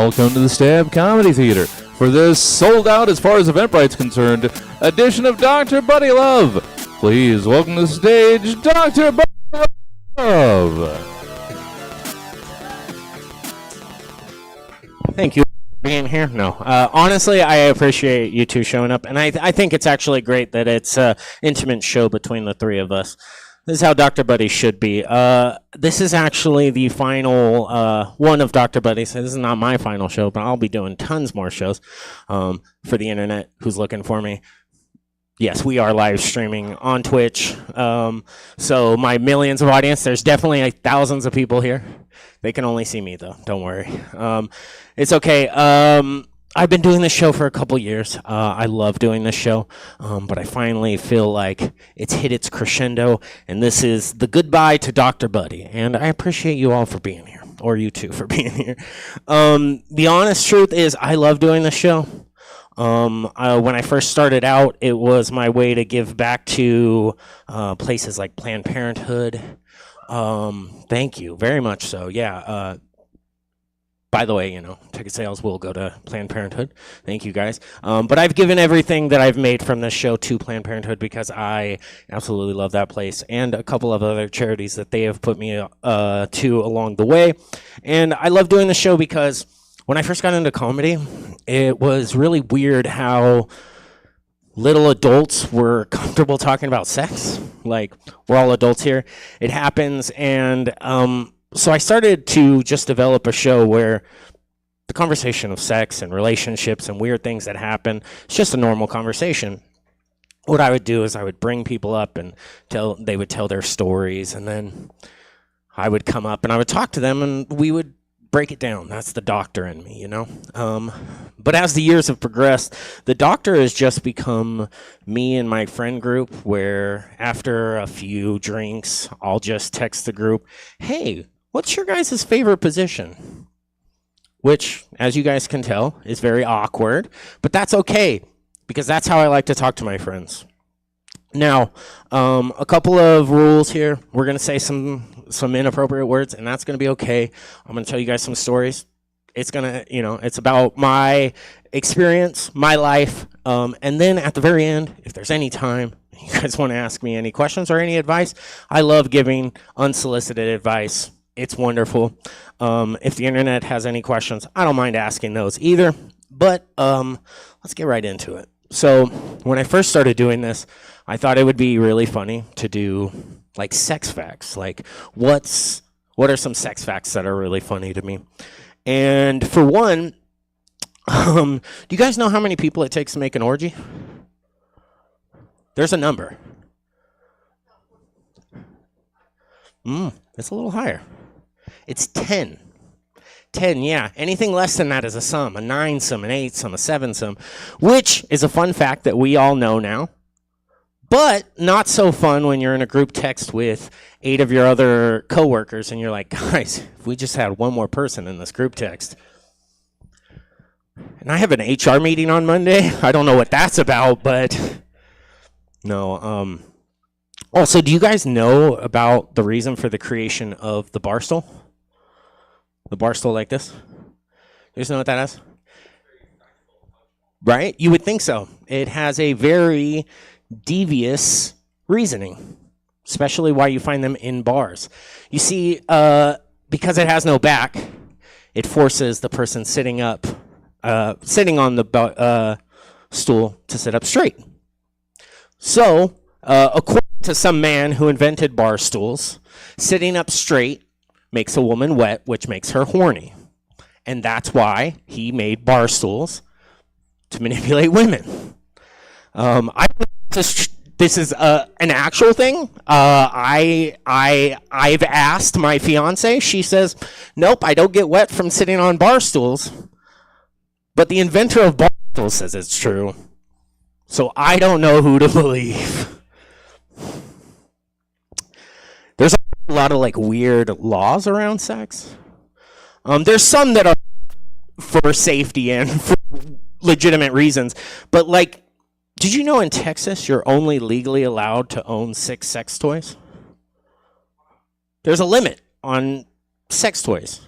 welcome to the Stab Comedy Theater for this sold out as far as Eventbrite's concerned edition of Dr. Buddy Love. Please welcome to the stage Dr. Buddy Love. Thank you for being here. No, honestly, I appreciate you two showing up, and I think it's actually great that it's an intimate show between the three of us. This is how Dr. Buddy should be. This is actually the final one of Dr. Buddy's. This is not my final show, but I'll be doing tons more shows for the internet who's looking for me. Yes, we are live streaming on Twitch. So my millions of audience, there's definitely thousands of people here. They can only see me, though. Don't worry. It's okay. I've been doing this show for a couple years. I love doing this show, but I finally feel like it's hit its crescendo, and this is the goodbye to Dr. Buddy, and I appreciate you all for being here, or you two for being here. The honest truth is I love doing this show. When I first started out, it was my way to give back to places like Planned Parenthood. Thank you, very much so, yeah. By the way, ticket sales will go to Planned Parenthood. Thank you, guys. But I've given everything that I've made from this show to Planned Parenthood because I absolutely love that place and a couple of other charities that they have put me to along the way. And I love doing the show because when I first got into comedy, it was really weird how little adults were comfortable talking about sex. Like, we're all adults here. It happens, and so I started to just develop a show where the conversation of sex and relationships and weird things that happen, it's just a normal conversation. What I would do is I would bring people up and they would tell their stories, and then I would come up and I would talk to them and we would break it down. That's the doctor in me, But as the years have progressed, the doctor has just become me and my friend group, where after a few drinks, I'll just text the group, hey, what's your guys' favorite position? Which, as you guys can tell, is very awkward, but that's okay, because that's how I like to talk to my friends. Now, a couple of rules here. We're going to say some inappropriate words, and that's going to be okay. I'm going to tell you guys some stories. It's going to, it's about my experience, my life, and then at the very end, if there's any time, you guys want to ask me any questions or any advice, I love giving unsolicited advice. It's wonderful. If the internet has any questions, I don't mind asking those either. But let's get right into it. So when I first started doing this, I thought it would be really funny to do like sex facts. Like, what are some sex facts that are really funny to me? And for one, do you guys know how many people it takes to make an orgy? There's a number. It's a little higher. It's 10. 10, yeah. Anything less than that is a sum, a 9-sum, an 8-sum, a 7-sum, which is a fun fact that we all know now, but not so fun when you're in a group text with 8 of your other coworkers and you're like, guys, if we just had one more person in this group text. And I have an HR meeting on Monday. I don't know what that's about, but no. Also, do you guys know about the reason for the creation of the bar stool? The bar stool like this? You guys know what that is? Right? You would think so. It has a very devious reasoning, especially why you find them in bars. You see, because it has no back, it forces the person sitting on the stool to sit up straight. So, according to some man who invented bar stools, sitting up straight makes a woman wet, which makes her horny. And that's why he made bar stools, to manipulate women. This is an actual thing. I've asked my fiance. She says, nope, I don't get wet from sitting on bar stools. But the inventor of bar stools says it's true. So I don't know who to believe. There's a lot of weird laws around sex. There's some that are for safety and for legitimate reasons. But did you know in Texas you're only legally allowed to own 6 sex toys? There's a limit on sex toys.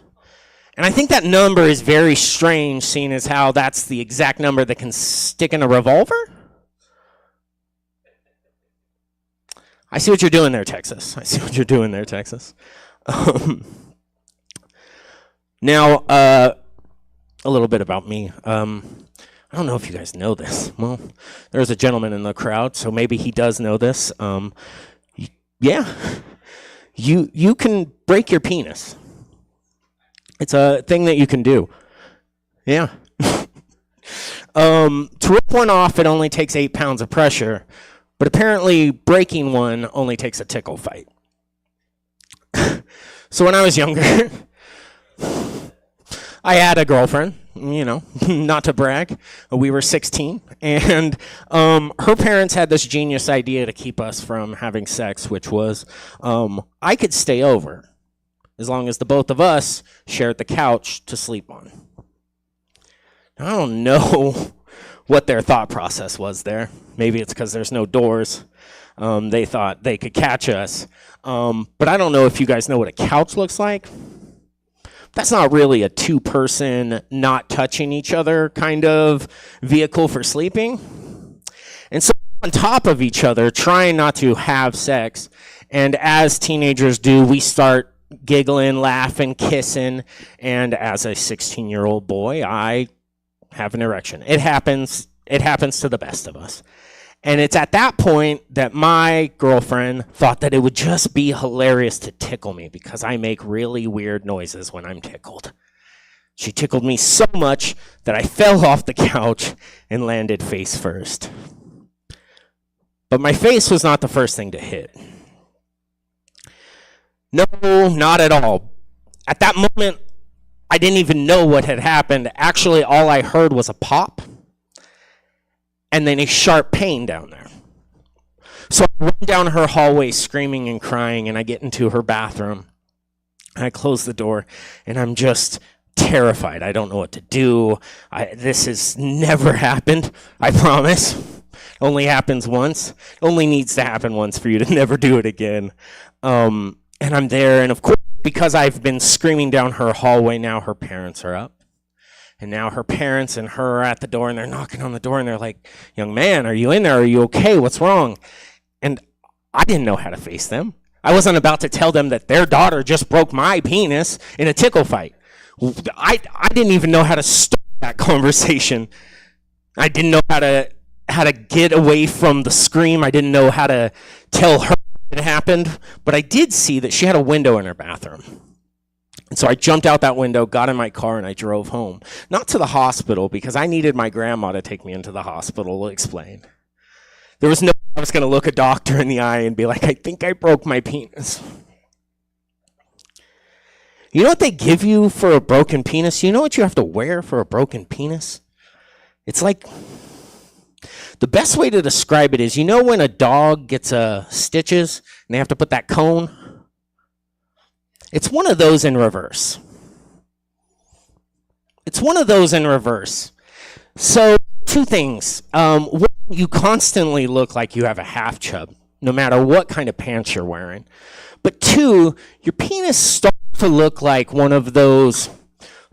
And I think that number is very strange, seeing as how that's the exact number that can stick in a revolver. I see what you're doing there, Texas. I see what you're doing there, Texas. Now, a little bit about me. I don't know if you guys know this. Well, there's a gentleman in the crowd, so maybe he does know this. Yeah, you can break your penis. It's a thing that you can do. Yeah. To rip one off, it only takes 8 pounds of pressure, but apparently breaking one only takes a tickle fight. So when I was younger, I had a girlfriend, not to brag. We were 16, and her parents had this genius idea to keep us from having sex, which was I could stay over as long as the both of us shared the couch to sleep on. Now, I don't know what their thought process was there. Maybe it's because there's no doors. They thought they could catch us. But I don't know if you guys know what a couch looks like. That's not really a two-person, not touching each other kind of vehicle for sleeping. And so on top of each other, trying not to have sex. And as teenagers do, we start giggling, laughing, kissing. And as a 16-year-old boy, I have an erection. It happens to the best of us. And it's at that point that my girlfriend thought that it would just be hilarious to tickle me because I make really weird noises when I'm tickled. She tickled me so much that I fell off the couch and landed face first. But my face was not the first thing to hit. No, not at all. At that moment, I didn't even know what had happened. Actually, all I heard was a pop and then a sharp pain down there. So I run down her hallway screaming and crying, and I get into her bathroom. And I close the door, and I'm just terrified. I don't know what to do. This has never happened, I promise. It only happens once. It only needs to happen once for you to never do it again. And I'm there, and of course, because I've been screaming down her hallway, now her parents are up. And now her parents and her are at the door, and they're knocking on the door, and they're like, "Young man, are you in there? Are you okay? What's wrong?" And I didn't know how to face them. I wasn't about to tell them that their daughter just broke my penis in a tickle fight. I didn't even know how to start that conversation. I didn't know how to get away from the scream. I didn't know how to tell her it happened, but I did see that she had a window in her bathroom. And so I jumped out that window, got in my car, and I drove home. Not to the hospital, because I needed my grandma to take me into the hospital to explain. There was no way I was going to look a doctor in the eye and be like, "I think I broke my penis." You know what they give you for a broken penis? You know what you have to wear for a broken penis? It's like, the best way to describe it is, you know when a dog gets stitches and they have to put that cone? It's one of those in reverse. It's one of those in reverse. So, two things. One, you constantly look like you have a half chub, no matter what kind of pants you're wearing. But two, your penis starts to look like one of those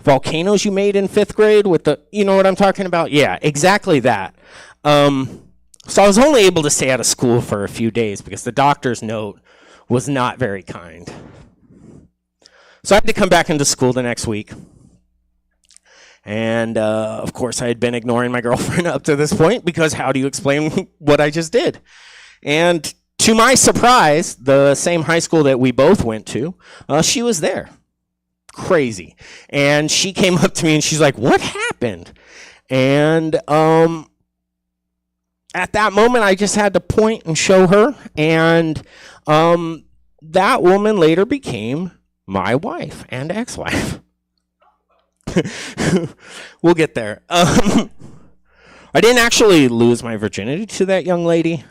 volcanoes you made in 5th grade with you know what I'm talking about? Yeah, exactly that. So I was only able to stay out of school for a few days because the doctor's note was not very kind. So I had to come back into school the next week. And, of course, I had been ignoring my girlfriend up to this point because how do you explain what I just did? And to my surprise, the same high school that we both went to, she was there. Crazy. And she came up to me and she's like, "What happened?" And at that moment, I just had to point and show her. And that woman later became my wife and ex-wife. We'll get there. I didn't actually lose my virginity to that young lady.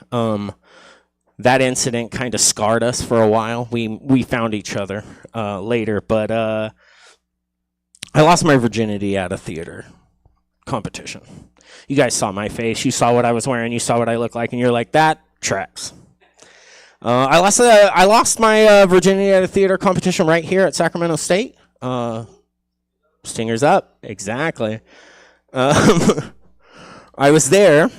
That incident kind of scarred us for a while. We found each other later, but I lost my virginity at a theater competition. You guys saw my face. You saw what I was wearing. You saw what I looked like, and you're like, "That tracks." I lost my virginity at a theater competition right here at Sacramento State. Stingers up. Exactly. I was there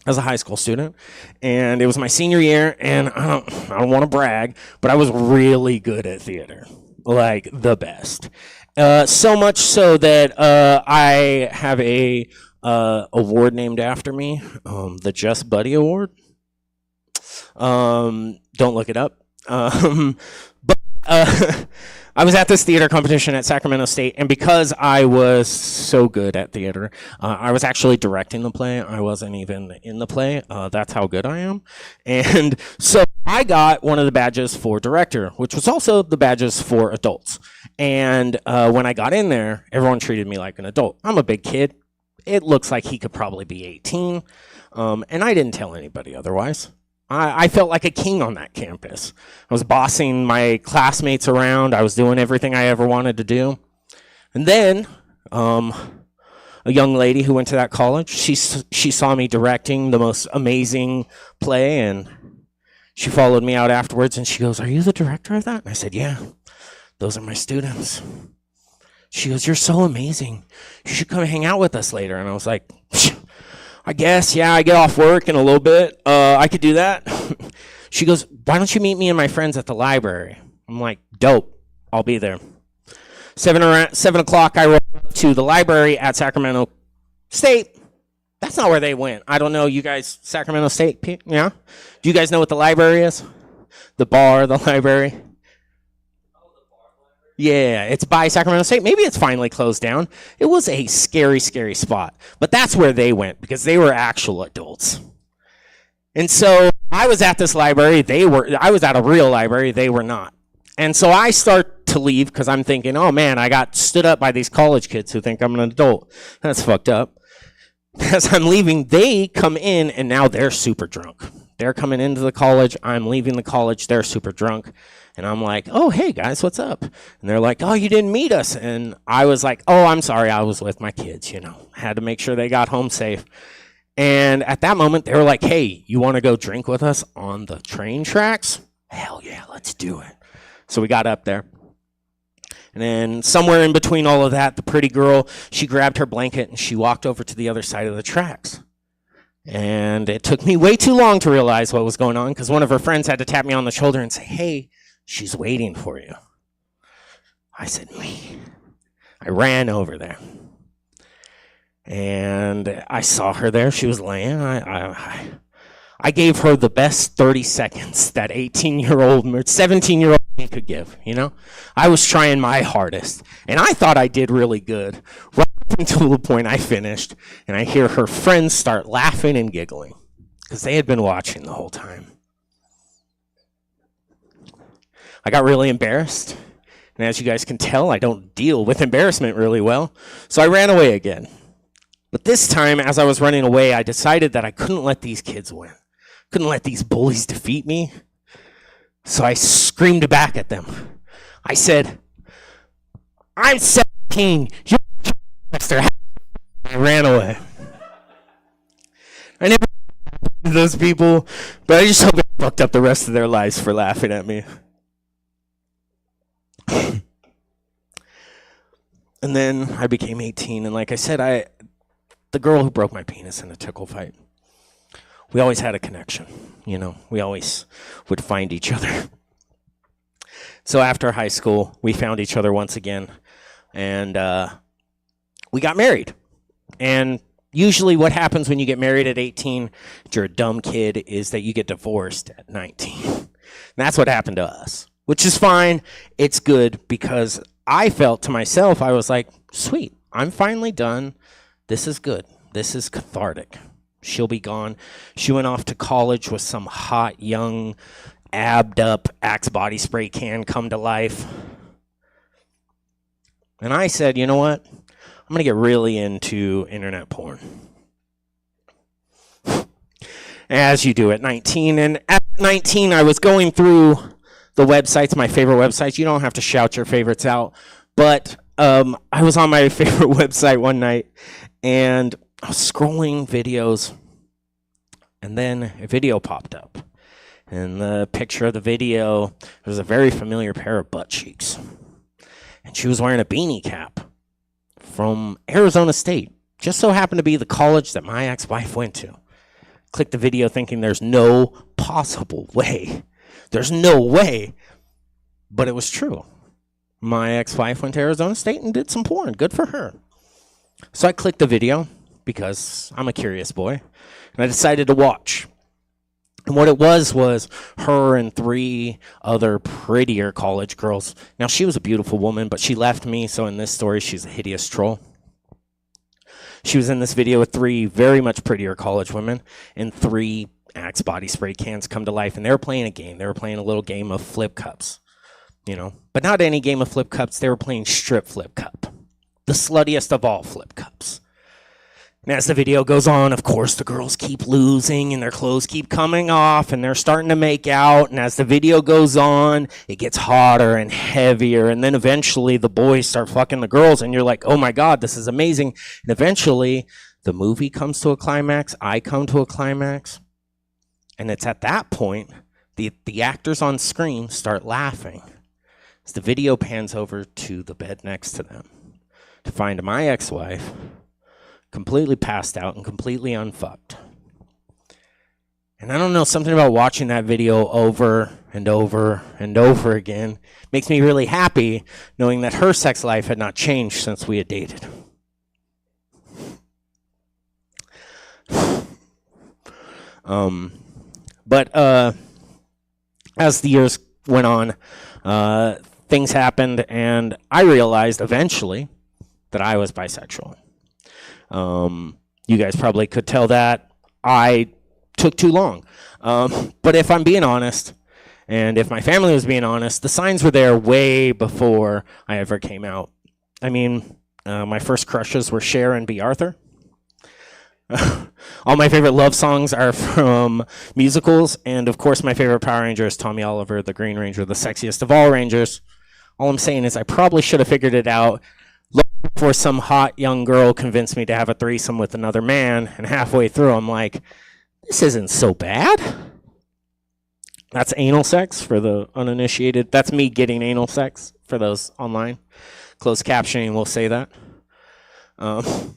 as a high school student, and it was my senior year, and I don't want to brag, but I was really good at theater, like the best. So much so that I have a award named after me, the Just Buddy Award. Don't look it up. But I was at this theater competition at Sacramento State, and because I was so good at theater, I was actually directing the play. I wasn't even in the play. That's how good I am. And so I got one of the badges for director, which was also the badges for adults. And when I got in there, everyone treated me like an adult. I'm a big kid. It looks like he could probably be 18. And I didn't tell anybody otherwise. I felt like a king on that campus. I was bossing my classmates around. I was doing everything I ever wanted to do. And then a young lady who went to that college, she saw me directing the most amazing play, and she followed me out afterwards, and she goes, "Are you the director of that?" And I said, "Yeah, those are my students." She goes, "You're so amazing. You should come hang out with us later." And I was like, "I guess, yeah, I get off work in a little bit. I could do that." She goes, "Why don't you meet me and my friends at the library?" I'm like, "Dope, I'll be there." 7 o'clock, I roll up to the library at Sacramento State. That's not where they went. I don't know, you guys, Sacramento State, yeah? Do you guys know what the library is? The bar, the library? Yeah, it's by Sacramento State. Maybe it's finally closed down. It was a scary, scary spot. But that's where they went because they were actual adults. And so I was at this library. I was at a real library. They were not. And so I start to leave because I'm thinking, oh man, I got stood up by these college kids who think I'm an adult. That's fucked up. As I'm leaving, they come in and now they're super drunk. They're coming into the college. I'm leaving the college. They're super drunk. And I'm like, "Oh, hey, guys, what's up?" And they're like, "Oh, you didn't meet us." And I was like, "Oh, I'm sorry. I was with my kids, Had to make sure they got home safe." And at that moment, they were like, "Hey, you want to go drink with us on the train tracks?" Hell yeah, let's do it. So we got up there. And then somewhere in between all of that, the pretty girl, she grabbed her blanket and she walked over to the other side of the tracks. And it took me way too long to realize what was going on because one of her friends had to tap me on the shoulder and say, "Hey, she's waiting for you." I said, "Me." I ran over there. And I saw her there. She was laying. I gave her the best 30 seconds that 18-year-old, 17-year-old me could give, I was trying my hardest. And I thought I did really good. Right up until the point I finished. And I hear her friends start laughing and giggling. Because they had been watching the whole time. I got really embarrassed. And as you guys can tell, I don't deal with embarrassment really well. So I ran away again. But this time, as I was running away, I decided that I couldn't let these kids win. Couldn't let these bullies defeat me. So I screamed back at them. I said, "I'm 17. You're a monster." I ran away. I never those people, but I just hope they fucked up the rest of their lives for laughing at me. And then I became 18, and like I said, the girl who broke my penis in a tickle fight, we always had a connection, We always would find each other. So after high school, we found each other once again, and we got married. And usually what happens when you get married at 18, if you're a dumb kid, is that you get divorced at 19. And that's what happened to us, which is fine. It's good because I felt to myself, I was like, sweet, I'm finally done. This is good. This is cathartic. She'll be gone. She went off to college with some hot, young, abbed up Axe body spray can come to life. And I said, you know what? I'm going to get really into internet porn. As you do at 19. And at 19, I was going through the websites, my favorite websites. You don't have to shout your favorites out. But I was on my favorite website one night, and I was scrolling videos, and then a video popped up. And the picture of the video, there was a very familiar pair of butt cheeks. and she was wearing a beanie cap from Arizona State. Just so happened to be the college that my ex-wife went to. Clicked the video thinking there's no possible way. There's no way. But it was true. My ex-wife went to Arizona State and did some porn. Good for her. So I clicked the video because I'm a curious boy, and I decided to watch. And what it was her and 3 other prettier college girls. Now, she was a beautiful woman, but she left me, so in this story, she's a hideous troll. She was in this video with 3 very much prettier college women, and 3 Axe body spray cans come to life, and they were playing a game. They were playing a little game of flip cups, you know. But not any game of flip cups. They were playing strip flip cup, the sluttiest of all flip cups. And as the video goes on, of course, the girls keep losing and their clothes keep coming off and they're starting to make out. And as the video goes on, it gets hotter and heavier. And then eventually the boys start fucking the girls and you're like, oh my God, this is amazing. And eventually the movie comes to a climax. I come to a climax. And it's at that point, the actors on screen start laughing as the video pans over to the bed next to them to find my ex-wife completely passed out and completely unfucked. And I don't know, something about watching that video over and over and over again makes me really happy knowing that her sex life had not changed since we had dated. But as the years went on, things happened, and I realized eventually that I was bisexual. You guys probably could tell that I took too long. But if I'm being honest, and if my family was being honest, the signs were there way before I ever came out. I mean, my first crushes were Cher and B. Arthur. All my favorite love songs are from musicals, and of course my favorite Power Ranger is Tommy Oliver, the Green Ranger, the sexiest of all Rangers. All I'm saying is I probably should have figured it out before some hot young girl convinced me to have a threesome with another man, and halfway through I'm like, this isn't so bad. That's anal sex for the uninitiated. That's me getting anal sex for those online. Closed captioning will say that. The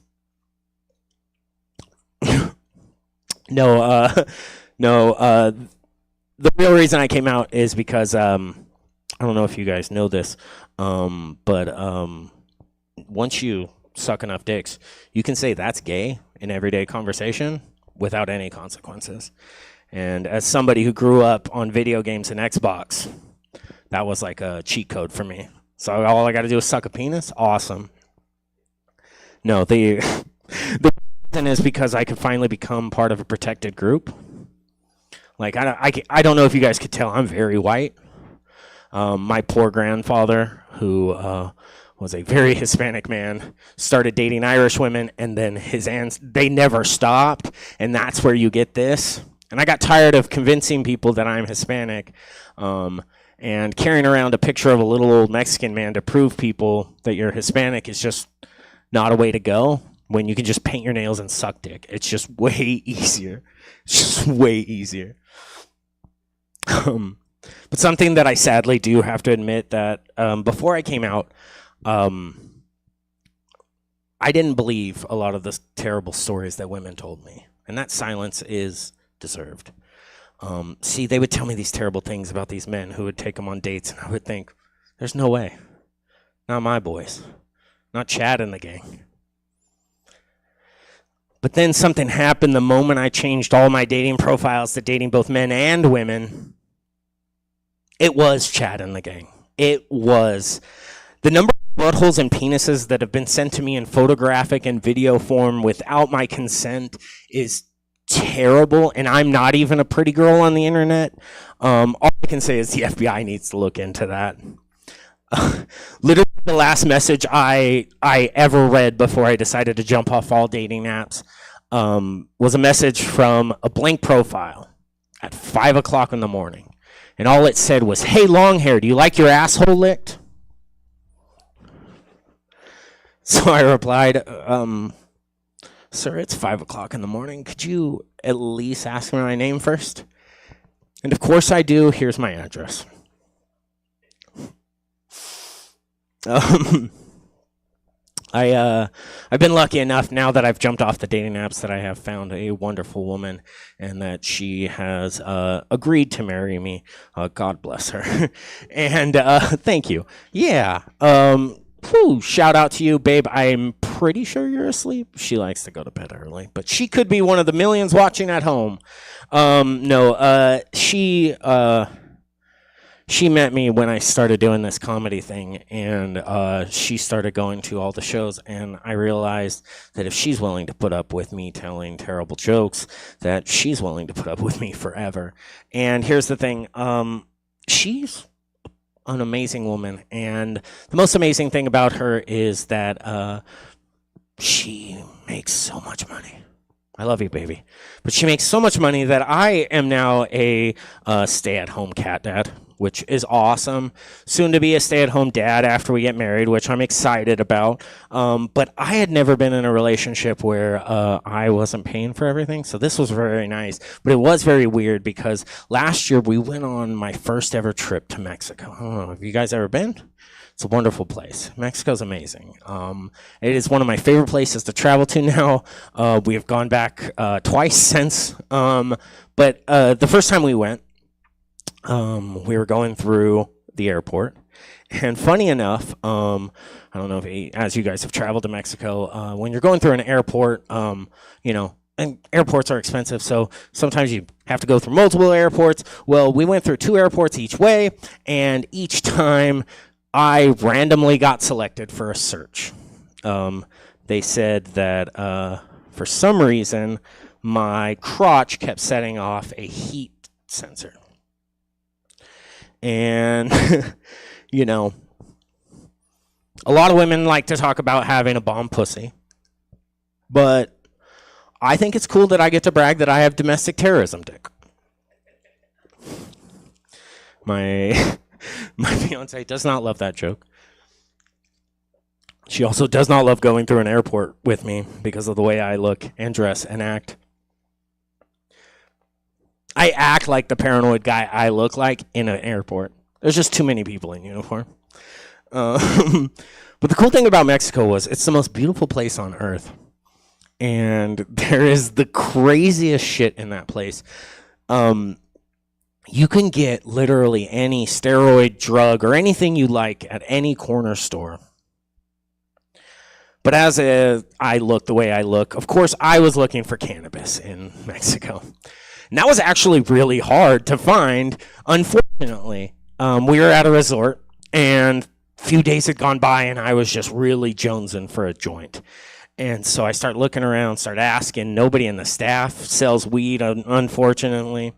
real reason I came out is because I don't know if you guys know this, but once you suck enough dicks, you can say that's gay in everyday conversation without any consequences. And as somebody who grew up on video games and Xbox, that was like a cheat code for me. So all I got to do is suck a penis? Awesome. No, the reason is because I could finally become part of a protected group. Like, I don't know if you guys could tell, I'm very white. My poor grandfather, who was a very Hispanic man, started dating Irish women, and then his aunts, they never stopped, and that's where you get this. And I got tired of convincing people that I'm Hispanic, and carrying around a picture of a little old Mexican man to prove people that you're Hispanic is just not a way to go when you can just paint your nails and suck dick. It's just way easier. It's just way easier. But something that I sadly do have to admit that before I came out, I didn't believe a lot of the terrible stories that women told me. And that silence is deserved. See, they would tell me these terrible things about these men who would take them on dates, and I would think, there's no way. Not my boys. Not Chad and the gang. But then something happened the moment I changed all my dating profiles to dating both men and women. It was Chad and the gang. It was. The number of buttholes and penises that have been sent to me in photographic and video form without my consent is terrible, and I'm not even a pretty girl on the internet. All I can say is the FBI needs to look into that. Literally the last message I ever read before I decided to jump off all dating apps was a message from a blank profile at 5 o'clock in the morning. And all it said was, hey, long hair, do you like your asshole licked? So I replied, sir, it's 5 o'clock in the morning. Could you at least ask me my name first? And of course I do. Here's my address. Um, I've been lucky enough now that I've jumped off the dating apps that I have found a wonderful woman and that she has agreed to marry me. God bless her. And thank you. Yeah. Shout out to you, babe. I'm pretty sure you're asleep. She likes to go to bed early, but she could be one of the millions watching at home. She met me when I started doing this comedy thing, and she started going to all the shows, and I realized that if she's willing to put up with me telling terrible jokes, that she's willing to put up with me forever. And here's the thing, she's an amazing woman, and the most amazing thing about her is that she makes so much money. I love you, baby. But she makes so much money that I am now a stay-at-home cat dad, which is awesome. Soon to be a stay-at-home dad after we get married, which I'm excited about. But I had never been in a relationship where I wasn't paying for everything, so this was very nice. But it was very weird because last year we went on my first ever trip to Mexico. I don't know, have you guys ever been? It's a wonderful place. Mexico's amazing. It is one of my favorite places to travel to now. We have gone back twice since. But the first time we went, we were going through the airport. And funny enough, I don't know if as you guys have traveled to Mexico, when you're going through an airport, and airports are expensive, so sometimes you have to go through multiple airports. Well, we went through 2 airports each way, and each time I randomly got selected for a search. They said that for some reason, my crotch kept setting off a heat sensor. And, a lot of women like to talk about having a bomb pussy. But I think it's cool that I get to brag that I have domestic terrorism dick. My fiance does not love that joke. She also does not love going through an airport with me because of the way I look and dress and act. I act like the paranoid guy I look like in an airport. There's just too many people in uniform. But the cool thing about Mexico was it's the most beautiful place on earth. And there is the craziest shit in that place. You can get literally any steroid drug or anything you like at any corner store. But as I look the way I look, of course, I was looking for cannabis in Mexico. And that was actually really hard to find, unfortunately. We were at a resort, and a few days had gone by, and I was just really jonesing for a joint. And so I start looking around, start asking. Nobody in the staff sells weed, unfortunately.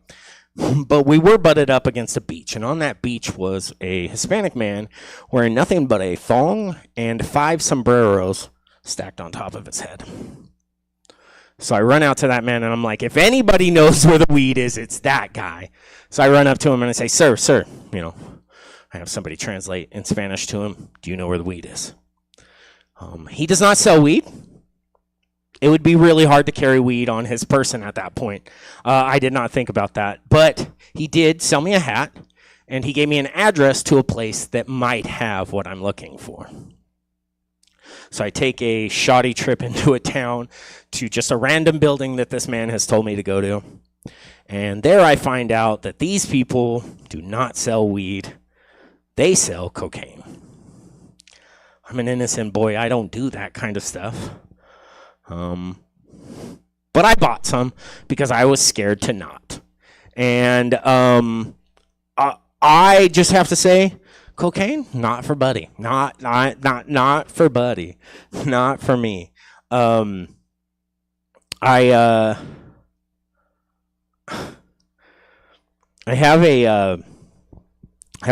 But we were butted up against a beach, and on that beach was a Hispanic man wearing nothing but a thong and 5 sombreros stacked on top of his head. So I run out to that man, and I'm like, if anybody knows where the weed is, it's that guy. So I run up to him, and I say, sir, I have somebody translate in Spanish to him. Do you know where the weed is? He does not sell weed. It would be really hard to carry weed on his person at that point. I did not think about that. But he did sell me a hat, and he gave me an address to a place that might have what I'm looking for. So I take a shoddy trip into a town to just a random building that this man has told me to go to. And there I find out that these people do not sell weed. They sell cocaine. I'm an innocent boy. I don't do that kind of stuff. But I bought some because I was scared to not. And I just have to say, cocaine, not for Buddy. Not for Buddy. Not for me. I have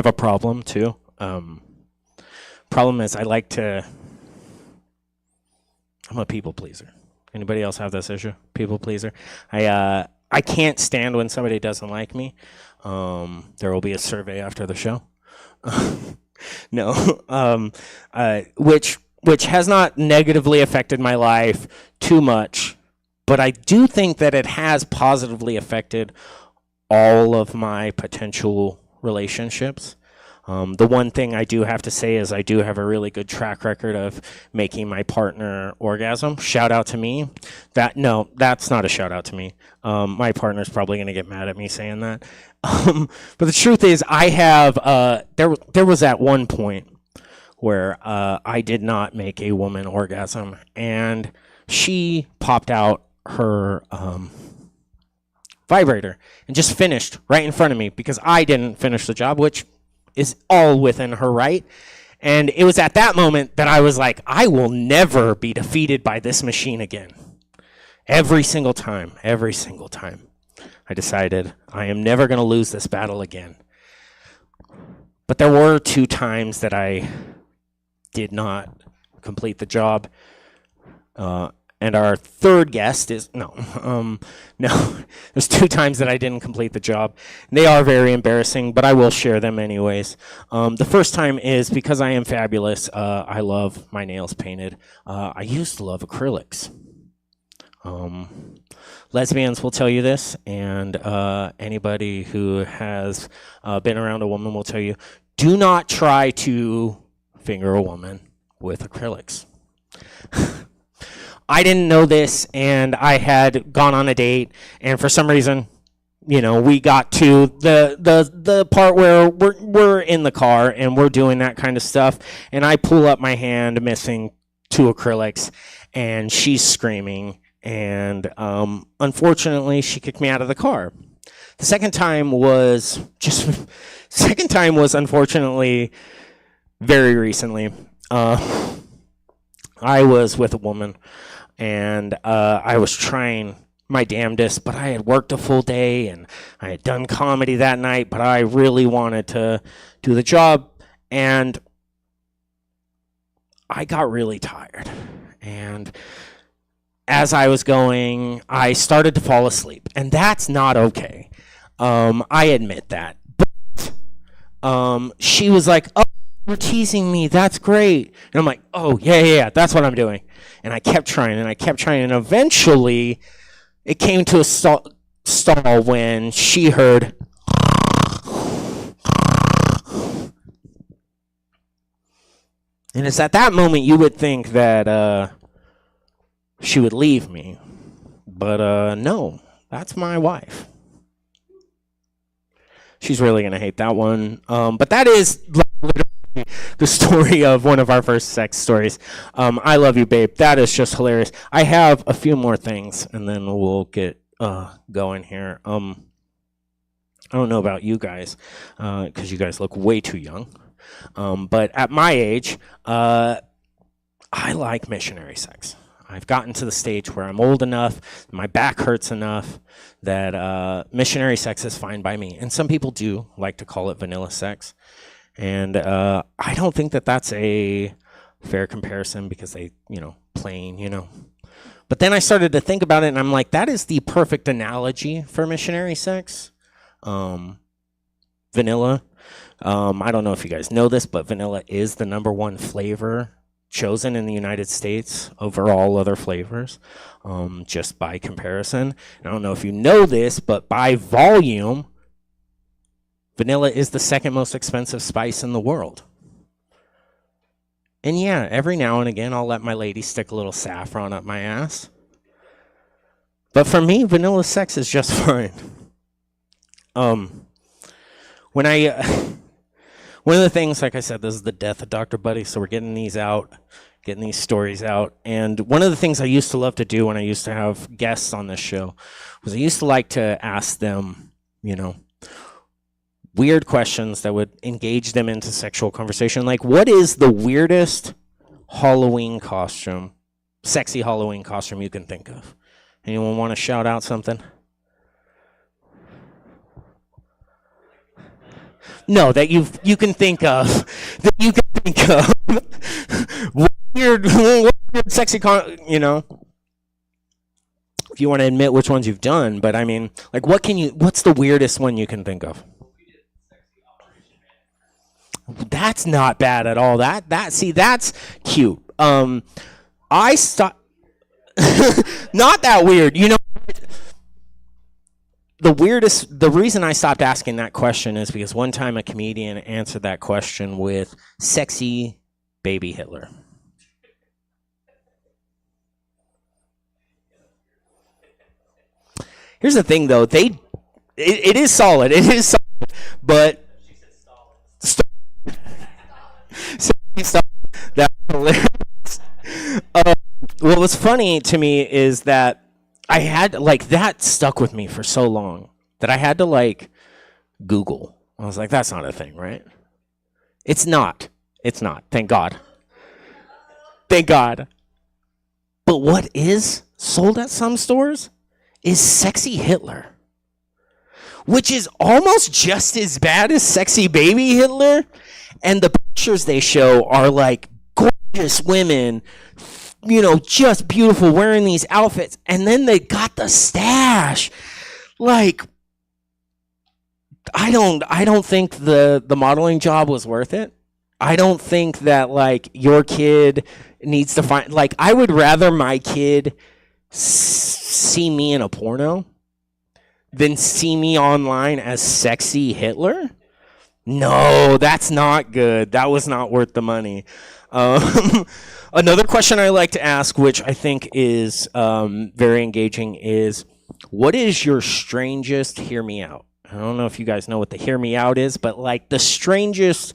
a problem too. Problem is I'm a people pleaser. Anybody else have this issue? People pleaser. I can't stand when somebody doesn't like me. There will be a survey after the show. No, which has not negatively affected my life too much, but I do think that it has positively affected all of my potential relationships. The one thing I do have to say is I do have a really good track record of making my partner orgasm. Shout out to me. That's not a shout out to me. My partner's probably going to get mad at me saying that. But the truth is, I have, there was at one point where I did not make a woman orgasm, and she popped out her vibrator and just finished right in front of me because I didn't finish the job, which is all within her right. And it was at that moment that I was like, I will never be defeated by this machine again. Every single time, I decided I am never going to lose this battle again. But there were 2 times that I did not complete the job. And our third guest is, no, there's 2 times that I didn't complete the job. And they are very embarrassing, but I will share them anyways. The first time is because I am fabulous. I love my nails painted. I used to love acrylics. Lesbians will tell you this, and anybody who has been around a woman will tell you, do not try to finger a woman with acrylics. I didn't know this, and I had gone on a date, and for some reason, we got to the part where we're in the car and we're doing that kind of stuff, and I pull up my hand missing 2 acrylics, and she's screaming, and unfortunately, she kicked me out of the car. The second time was unfortunately very recently. I was with a woman, and I was trying my damnedest, but I had worked a full day, and I had done comedy that night, but I really wanted to do the job, and I got really tired. And as I was going, I started to fall asleep, and that's not okay. I admit that. But she was like, "Oh, you're teasing me. That's great." And I'm like, "Oh, yeah, that's what I'm doing." And I kept trying, and eventually it came to a stall when she heard, and it's at that moment you would think that she would leave me. But no, that's my wife. She's really going to hate that one. But that is literally the story of one of our first sex stories. I love you, babe. That is just hilarious. I have a few more things, and then we'll get going here. I don't know about you guys, because you guys look way too young. But at my age, I like missionary sex. I've gotten to the stage where I'm old enough, my back hurts enough, that missionary sex is fine by me. And some people do like to call it vanilla sex. And I don't think that that's a fair comparison because they, plain. But then I started to think about it, and I'm like, that is the perfect analogy for missionary sex. Vanilla. I don't know if you guys know this, but vanilla is the #1 flavor chosen in the United States over all other flavors, just by comparison. I don't know if you know this, but by volume, vanilla is the 2nd most expensive spice in the world. And yeah, every now and again, I'll let my lady stick a little saffron up my ass. But for me, vanilla sex is just fine. One of the things, like I said, this is the death of Dr. Buddy, so we're getting these stories out. And one of the things I used to love to do when I used to have guests on this show was I used to like to ask them, weird questions that would engage them into sexual conversation. Like, what is the weirdest Halloween costume, sexy Halloween costume you can think of? Anyone want to shout out something? No, that you can think of. That you can think of. weird sexy if you want to admit which ones you've done, but I mean, like, what's the weirdest one you can think of? That's not bad at all. That's cute. I stopped. Not that weird. the reason I stopped asking that question is because one time a comedian answered that question with sexy baby Hitler. Here's the thing, though. It is solid. It is solid. But that's hilarious. What was funny to me is that I had, like, that stuck with me for so long that I had to, like, Google. I was like, that's not a thing, right? It's not. It's not. Thank God. Thank God. But what is sold at some stores is sexy Hitler, which is almost just as bad as sexy baby Hitler. And the pictures they show are like gorgeous women, you know, just beautiful, wearing these outfits. And then they got the stash. Like, I don't think the modeling job was worth it. I don't think that, like, your kid needs to find, like, I would rather my kid see me in a porno than see me online as sexy Hitler. No, that's not good. That was not worth the money. Another question I like to ask, which I think is very engaging, is what is your strangest hear me out? I don't know if you guys know what the hear me out is, but like the strangest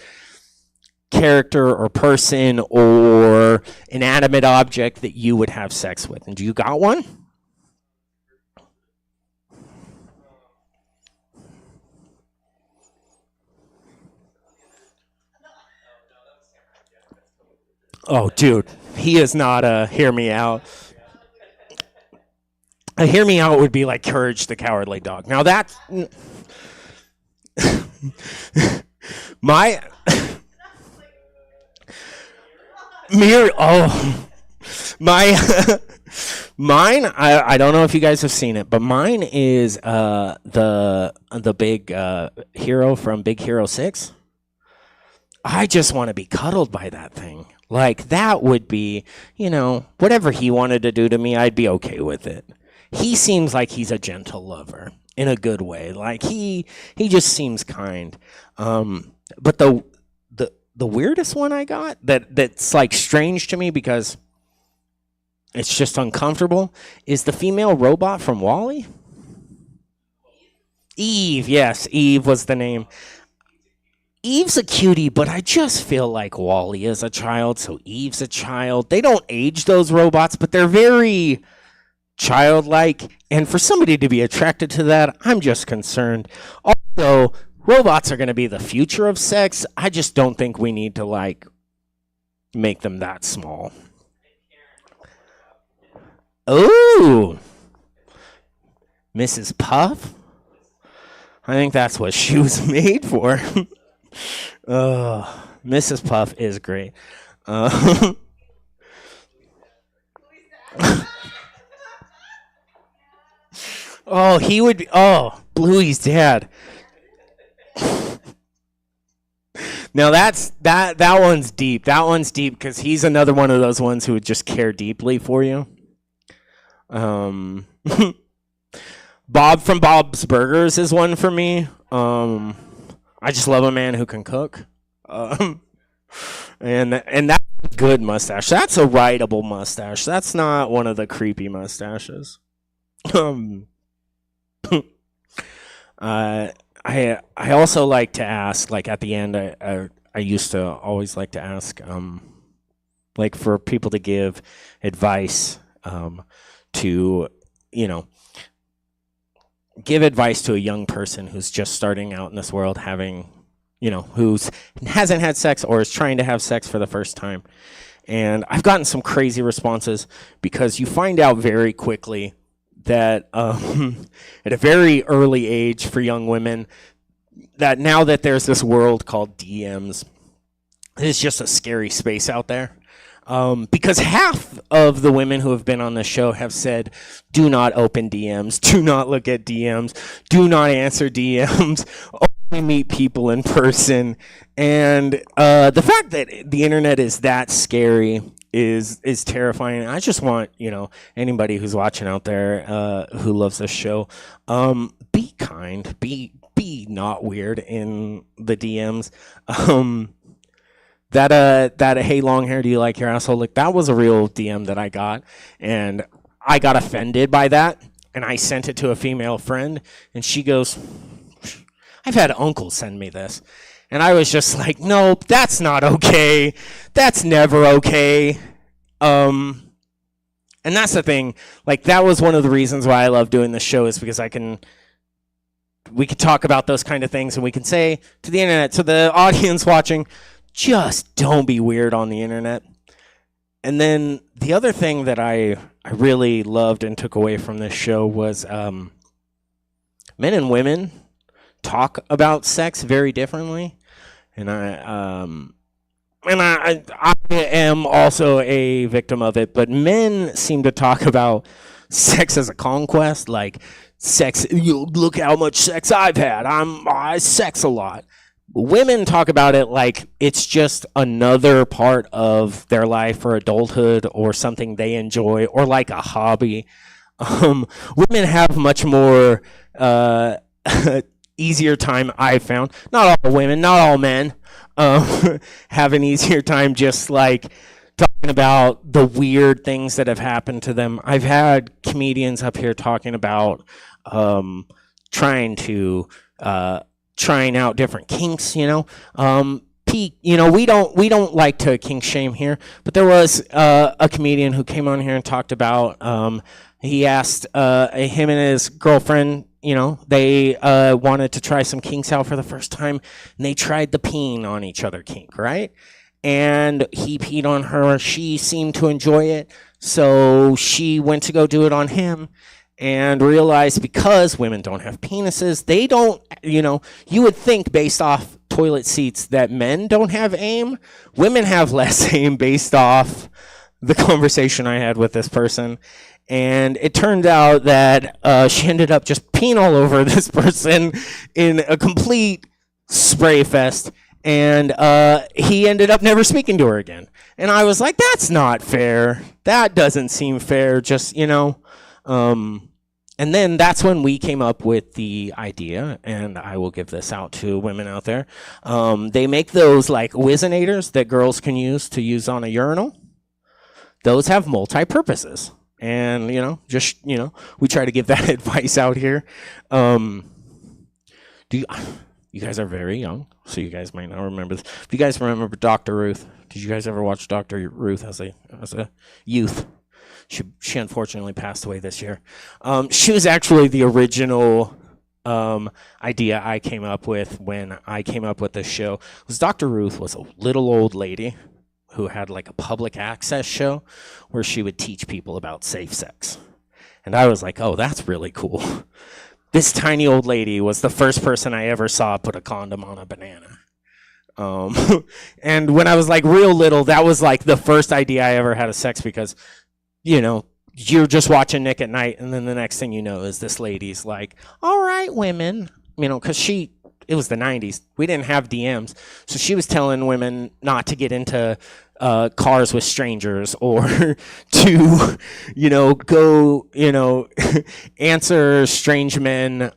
character or person or inanimate object that you would have sex with. And do you got one? Oh, dude, he is not a hear me out. A hear me out would be like Courage the Cowardly Dog. Now that's my mirror. Oh, my mine. I don't know if you guys have seen it, but mine is the big hero from Big Hero 6. I just want to be cuddled by that thing. Like, that would be, you know, whatever he wanted to do to me, I'd be okay with it. He seems like he's a gentle lover in a good way. Like, he just seems kind. But the weirdest one I got that's like strange to me because it's just uncomfortable is the female robot from WALL-E. Eve, yes, Eve was the name. Eve's a cutie, but I just feel like WALL-E is a child, so Eve's a child. They don't age those robots, but they're very childlike. And for somebody to be attracted to that, I'm just concerned. Also, robots are going to be the future of sex. I just don't think we need to, like, make them that small. Ooh. Mrs. Puff? I think that's what she was made for. Mrs. Puff is great. Oh, he would be. Oh, Bluey's dad. Now that one's deep. That one's deep because he's another one of those ones who would just care deeply for you. Bob from Bob's Burgers is one for me. I just love a man who can cook. And that's a good mustache. That's a rideable mustache. That's not one of the creepy mustaches. I also like to ask, like, at the end, I used to always like to ask, like, for people to give advice to, you know, give advice to a young person who's just starting out in this world, having, you know, who's hasn't had sex or is trying to have sex for the first time. And I've gotten some crazy responses because you find out very quickly that at a very early age for young women, that now that there's this world called DMs, it's just a scary space out there. Because half of the women who have been on the show have said, do not open DMs, do not look at DMs, do not answer DMs, only meet people in person. And the fact that the internet is that scary is terrifying. I just want, you know, anybody who's watching out there who loves this show, be kind, be not weird in the DMs. That hey, long hair, do you like your asshole? Like, that was a real DM that I got, and I got offended by that, and I sent it to a female friend, and she goes, I've had uncles send me this. And I was just like, nope, that's not okay. That's never okay. And that's the thing. Like, that was one of the reasons why I love doing this show, is because we could talk about those kind of things, and we can say to the internet, to the audience watching, just don't be weird on the internet. And then the other thing that I really loved and took away from this show was men and women talk about sex very differently. And I am also a victim of it, but men seem to talk about sex as a conquest, like sex, you look how much sex I've had. I sex a lot. Women talk about it like it's just another part of their life or adulthood or something they enjoy or like a hobby. Women have much more easier time, I've found. Not all women, not all men have an easier time just like talking about the weird things that have happened to them. I've had comedians up here talking about trying out different kinks, we don't like to kink shame here, but there was a comedian who came on here and talked about, he asked him and his girlfriend, they wanted to try some kinks out for the first time, and they tried the peeing on each other kink, right? And he peed on her. She seemed to enjoy it, so she went to go do it on him, and realized because women don't have penises, they don't, you would think based off toilet seats that men don't have aim. Women have less aim based off the conversation I had with this person. And it turned out that she ended up just peeing all over this person in a complete spray fest. And he ended up never speaking to her again. And I was like, that's not fair. That doesn't seem fair. Just, and then that's when we came up with the idea, and I will give this out to women out there. They make those like Whizzinator's that girls can use on a urinal. Those have multi-purposes. And, we try to give that advice out here. You guys are very young, so you guys might not remember this. Do you guys remember Dr. Ruth? Did you guys ever watch Dr. Ruth as a youth? She unfortunately passed away this year. She was actually the original idea I came up with when I came up with this show. Dr. Ruth was a little old lady who had like a public access show where she would teach people about safe sex. And I was like, oh, that's really cool. This tiny old lady was the first person I ever saw put a condom on a banana. And when I was like real little, that was like the first idea I ever had of sex, because you're just watching Nick at Night, and then the next thing you know is this lady's like, all right, women, because it was the 90s. We didn't have DMs. So she was telling women not to get into cars with strangers, or to, go, answer strange men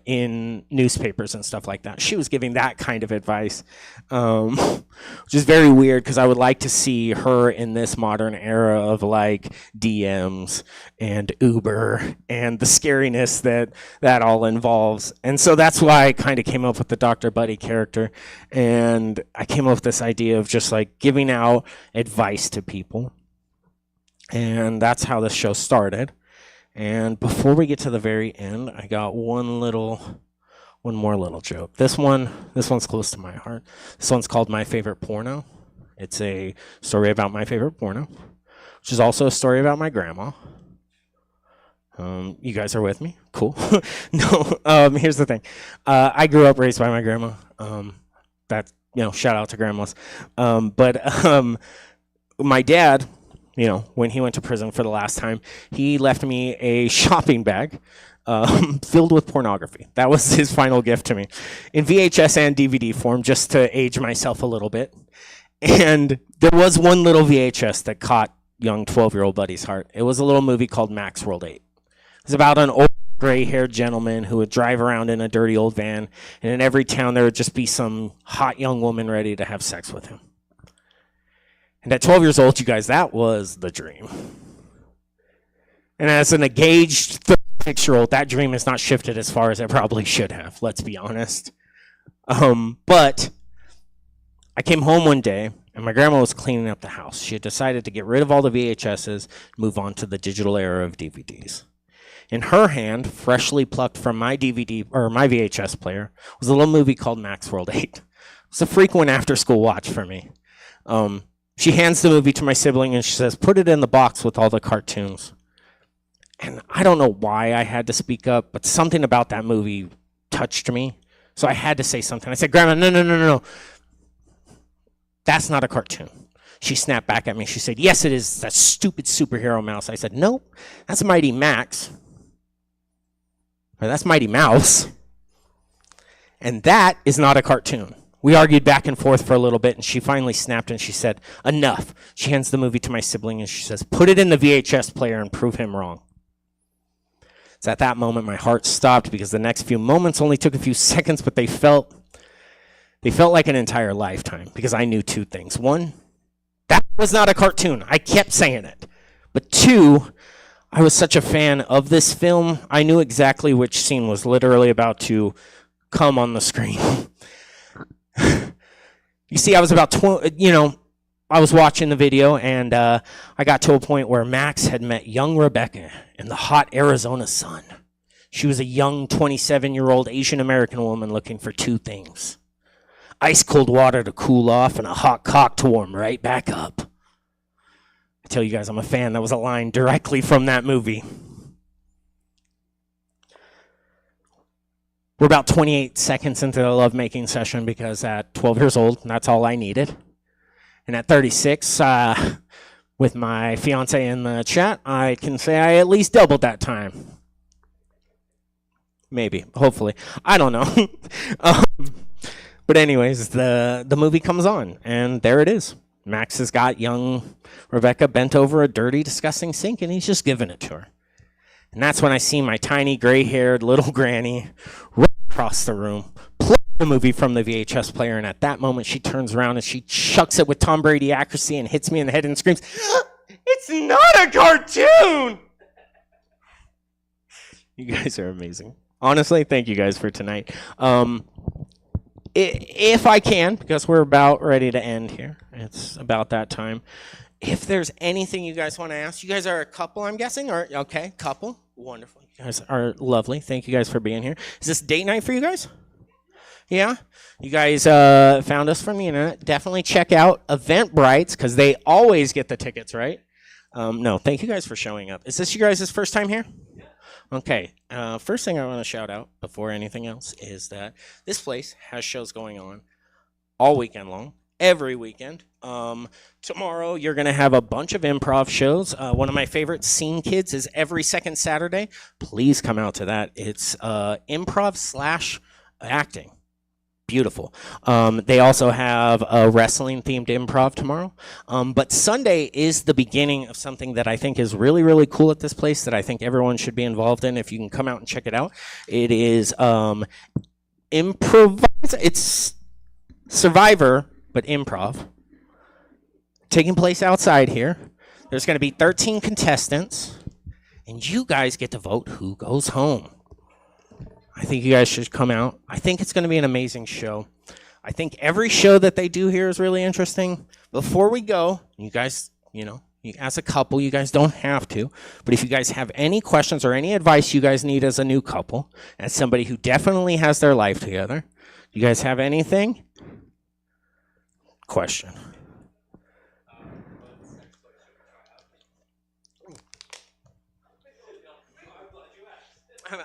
in newspapers and stuff like that. She was giving that kind of advice, which is very weird, because I would like to see her in this modern era of like DMs and Uber and the scariness that all involves. And so that's why I kind of came up with the Dr. Buddy character, and I came up with this idea of just like giving out advice to people. And that's how this show started. And before we get to the very end, I got one more little joke. This one's close to my heart. This one's called My Favorite Porno. It's a story about my favorite porno, which is also a story about my grandma. You guys are with me? Cool. No, here's the thing. I grew up raised by my grandma. Shout out to grandmas. But my dad, when he went to prison for the last time, he left me a shopping bag filled with pornography. That was his final gift to me, in VHS and DVD form, just to age myself a little bit. And there was one little VHS that caught young 12-year-old Buddy's heart. It was a little movie called Max World 8. It's about an old gray-haired gentleman who would drive around in a dirty old van, and in every town there would just be some hot young woman ready to have sex with him. And at 12 years old, you guys, that was the dream. And as an engaged 36-year-old, that dream has not shifted as far as it probably should have, let's be honest. But I came home one day, and my grandma was cleaning up the house. She had decided to get rid of all the VHSs, move on to the digital era of DVDs. In her hand, freshly plucked from my DVD or my VHS player, was a little movie called Max World 8. It was a frequent after-school watch for me. She hands the movie to my sibling, and she says, "Put it in the box with all the cartoons." And I don't know why I had to speak up, but something about that movie touched me. So I had to say something. I said, "Grandma, no. That's not a cartoon." She snapped back at me. She said, "Yes, it is. That stupid superhero mouse." I said, "Nope, that's Mighty Max. Or that's Mighty Mouse. And that is not a cartoon." We argued back and forth for a little bit, and she finally snapped and she said, "Enough." She hands the movie to my sibling and she says, "Put it in the VHS player and prove him wrong." It's at that moment my heart stopped, because the next few moments only took a few seconds, but they felt like an entire lifetime, because I knew two things. One, that was not a cartoon. I kept saying it. But two, I was such a fan of this film, I knew exactly which scene was literally about to come on the screen. You see, I was about I was watching the video, and I got to a point where Max had met young Rebecca in the hot Arizona sun. She was a young 27-year-old Asian American woman looking for two things: ice cold water to cool off and a hot cock to warm right back up. I tell you guys, I'm a fan. That was a line directly from that movie. We're about 28 seconds into the lovemaking session, because at 12 years old, that's all I needed. And at 36, with my fiance in the chat, I can say I at least doubled that time. Maybe, hopefully. I don't know. But anyways, the movie comes on, and there it is. Max has got young Rebecca bent over a dirty, disgusting sink, and he's just giving it to her. And that's when I see my tiny, gray-haired little granny run across the room, play the movie from the VHS player, and at that moment, she turns around and she chucks it with Tom Brady accuracy and hits me in the head and screams, "It's not a cartoon!" You guys are amazing. Honestly, thank you guys for tonight. If I can, because we're about ready to end here, it's about that time. If there's anything you guys want to ask, you guys are a couple, I'm guessing, or okay, couple, wonderful. You guys are lovely. Thank you guys for being here. Is this date night for you guys? Yeah, you guys found us from the internet. Definitely check out Eventbrite, because they always get the tickets, right? No, thank you guys for showing up. Is this you guys' first time here? Okay, first thing I want to shout out before anything else is that this place has shows going on all weekend long, every weekend. Tomorrow you're going to have a bunch of improv shows. One of my favorites, Scene Kids, is every second Saturday. Please come out to that. It's improv/acting. Beautiful. They also have a wrestling-themed improv tomorrow. But Sunday is the beginning of something that I think is really, really cool at this place that I think everyone should be involved in if you can come out and check it out. It is it's Survivor, but improv. Taking place outside here. There's going to be 13 contestants, and you guys get to vote who goes home. I think you guys should come out. I think it's going to be an amazing show. I think every show that they do here is really interesting. Before we go, you guys, as a couple, you guys don't have to, but if you guys have any questions or any advice you guys need as a new couple, as somebody who definitely has their life together, you guys have anything? Question.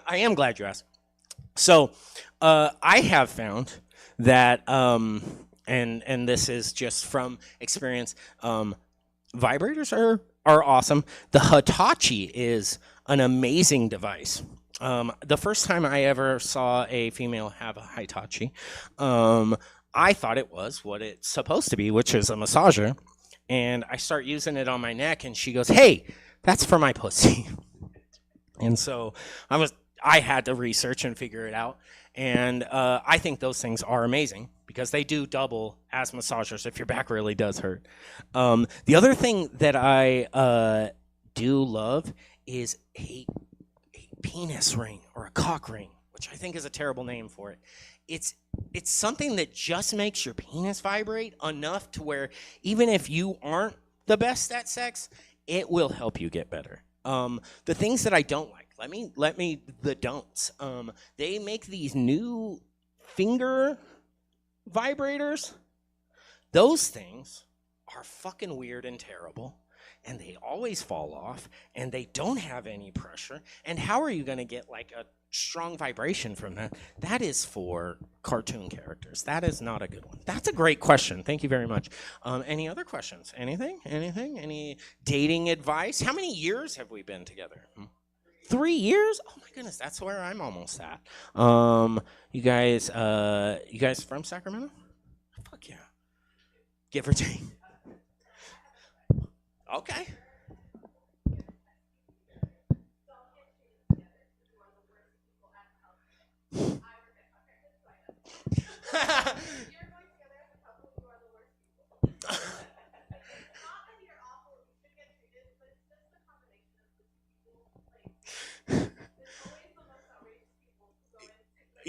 I am glad you asked. So I have found that, and this is just from experience, vibrators are awesome. The Hitachi is an amazing device. The first time I ever saw a female have a Hitachi, I thought it was what it's supposed to be, which is a massager. And I start using it on my neck, and she goes, "Hey, that's for my pussy." And so I had to research and figure it out. And I think those things are amazing because they do double as massagers if your back really does hurt. The other thing that I do love is a penis ring or a cock ring, which I think is a terrible name for it. It's something that just makes your penis vibrate enough to where even if you aren't the best at sex, it will help you get better. The things that I don't like, the don'ts. They make these new finger vibrators. Those things are fucking weird and terrible, and they always fall off, and they don't have any pressure. And how are you going to get like a strong vibration from that? That is for cartoon characters. That is not a good one. That's a great question. Thank you very much. Any other questions? Anything? Any dating advice? How many years have we been together? 3 years? Oh my goodness, that's where I'm almost at. You guys from Sacramento? Fuck yeah. Give or take. Okay.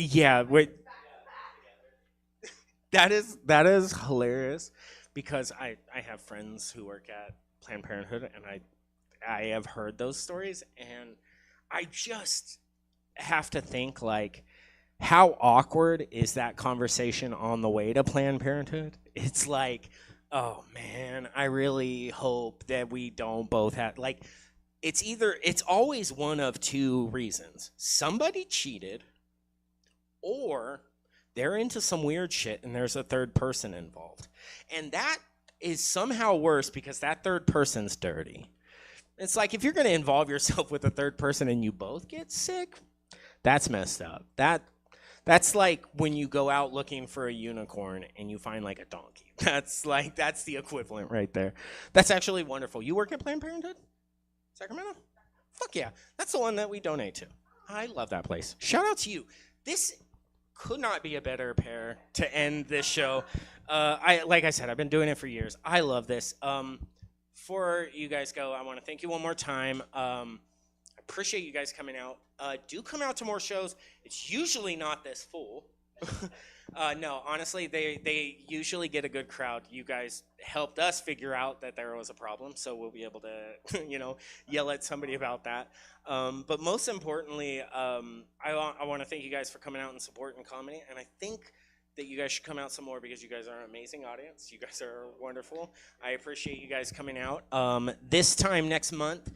Yeah, wait. That is hilarious because I have friends who work at Planned Parenthood, and I have heard those stories, and I just have to think, like, how awkward is that conversation on the way to Planned Parenthood? It's like, oh man, I really hope that we don't both have, like, it's always one of two reasons. Somebody cheated, or they're into some weird shit and there's a third person involved. And that is somehow worse because that third person's dirty. It's like if you're going to involve yourself with a third person and you both get sick, that's messed up. That's like when you go out looking for a unicorn and you find like a donkey. That's the equivalent right there. That's actually wonderful. You work at Planned Parenthood? Sacramento? Fuck yeah. That's the one that we donate to. I love that place. Shout out to you. This could not be a better pair to end this show. Like I said, I've been doing it for years. I love this. Before you guys go, I want to thank you one more time. I appreciate you guys coming out. Do come out to more shows. It's usually not this full. No, honestly, they usually get a good crowd. You guys helped us figure out that there was a problem, so we'll be able to, yell at somebody about that. But most importantly, I want to thank you guys for coming out and supporting comedy, and I think that you guys should come out some more because you guys are an amazing audience. You guys are wonderful. I appreciate you guys coming out. This time next month,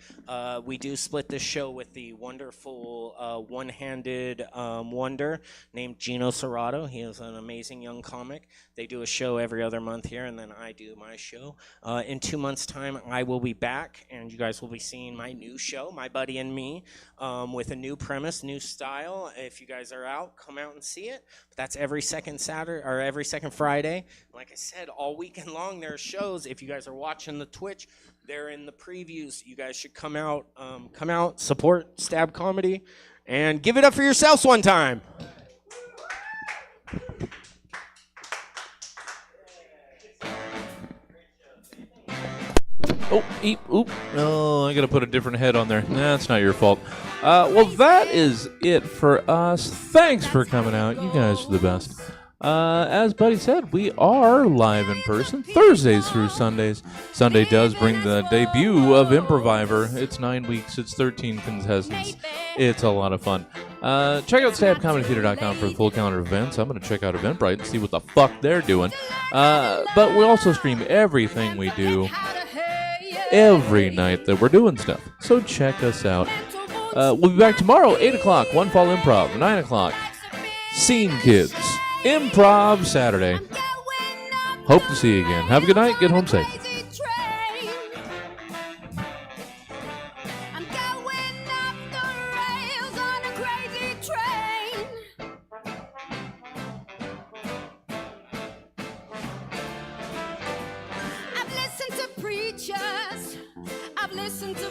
we do split this show with the wonderful one-handed wonder named Gino Serrato. He is an amazing young comic. They do a show every other month here, and then I do my show. In 2 months' time, I will be back, and you guys will be seeing my new show, My Buddy and Me, with a new premise, new style. If you guys are out, come out and see it. But that's every second Saturday or every second Friday. Like I said, all weekend long there are shows. If you guys are watching the Twitch, they're in the previews. You guys should come out, support Stab Comedy, and give it up for yourselves one time. Oh, I gotta put a different head on there. Nah, it's not your fault. Well, that is it for us. Thanks for coming out. You guys are the best. As Buddy said, we are live in person Thursdays through Sundays. Sunday does bring the debut of Improviver. It's 9 weeks. It's 13 contestants. It's a lot of fun. Check out stabcomedytheater.com for the full calendar of events. I'm going to check out Eventbrite and see what the fuck they're doing. But we also stream everything we do every night that we're doing stuff. So check us out. We'll be back tomorrow, 8 o'clock, One Fall Improv, 9 o'clock, Scene Kids, Improv Saturday. Hope to see you again. Have a good night. Get home safe. I've listened to